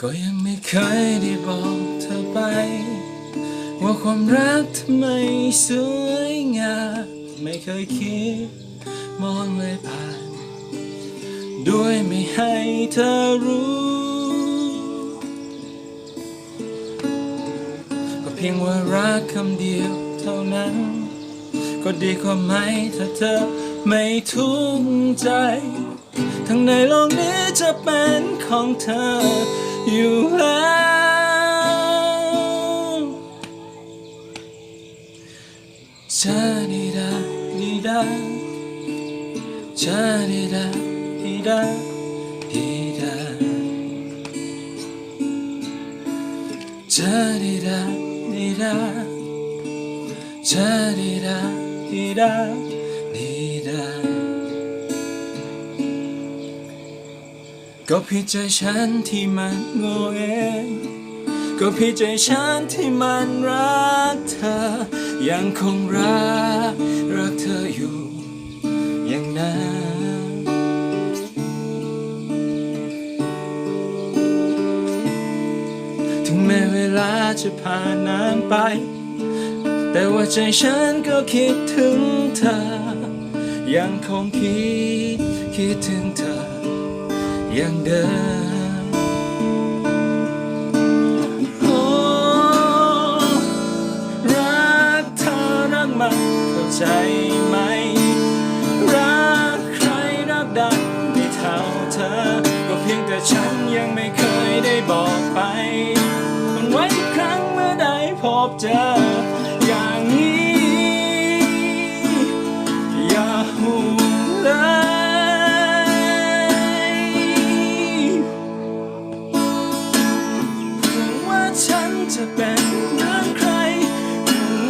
ก็ยังไม่เคยได้บอกเธอไปว่าความรักทำไมสวยงามไม่เคยคิดมองเลยผ่านด้วยไม่ให้เธอรู้ก็เพียงว่ารักคำเดียวเท่านั้นก็ดีกว่าไหมถ้าเธอไม่ทุกข์ใจทั้งในโลกนี้จะเป็นของเธออยู่แล้วชาดีดาดีดาชาดีดาดีดาดีดาชาดีดาดีดาชาดีดาดีดาดีดาก็ผิดใจฉันที่มันโง่เองก็ผิดใจฉันที่มันรักเธอยังคงรักเธออยู่อย่างนั้นถึงแม้เวลาจะผ่านนานไปแต่ว่าใจฉันก็คิดถึงเธอยังคงคิดถึงเธออย่างเดิมโอ้รักเธอรักมันเข้าใจไหมรักใครรักได้ไม่เท่าเธอก็เพียงแต่ฉันยังไม่เคยได้บอกไปมันไว้ทุกครั้งเมื่อได้พบเจออย่างนี้อย่าห่วงเลยว่าฉันจะเป็นเหมือนใคร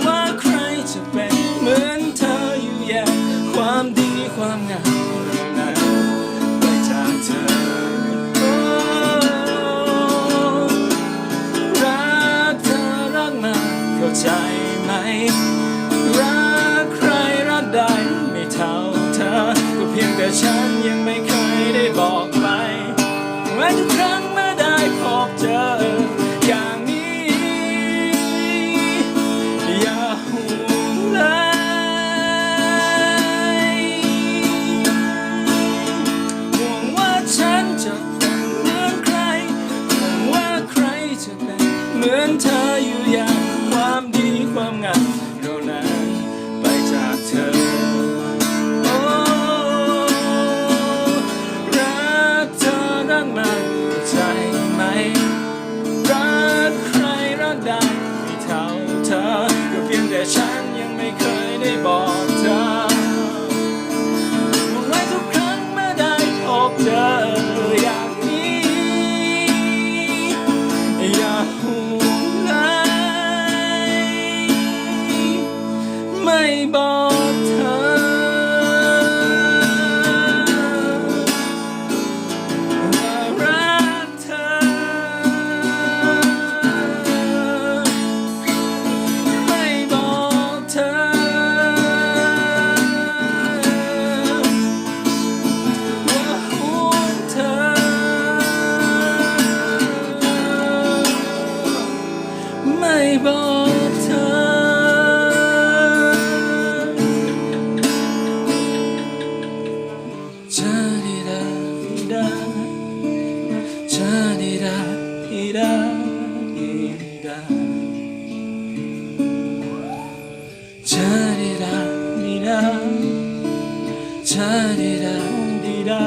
ว่าใครจะเป็นเหมือนเธออยู่อย่างความดีความงามนั้นไปจากเธอรักเธอรักมาเข้าใจไหมรักใครรักได้ไม่เท่าเธอก็เพียงแต่ฉันยังไม่เคยได้บอกไปแม้ทุกครั้งเมื่อได้พบเจออย่างนี้อย่าห่วงเลยห่วงว่าฉันจะเป็นเหมือนใครห่วงว่าใครจะเป็นเหมือนเธออยู่อย่างความดีความงามเท่านั้นไปจากเธอโอ้รักเธอรักมันเข้าใจไหมรักใครรักได้ไม่เท่าเธอก็เพียงแต่ฉันยังไม่เคยได้บอกเธอหวังไว้ทุกครั้งเมื่อได้พบเจออย่างนี้อย่าห่วงเลยไม่บอกเธอว่ารักเธอไม่บอกเธอว่าห่วงเธอไม่บอกเธอชาดีดาดีดาชาดีดาดีดาดีดาชาดีดาดีดาชาดีดาดีดา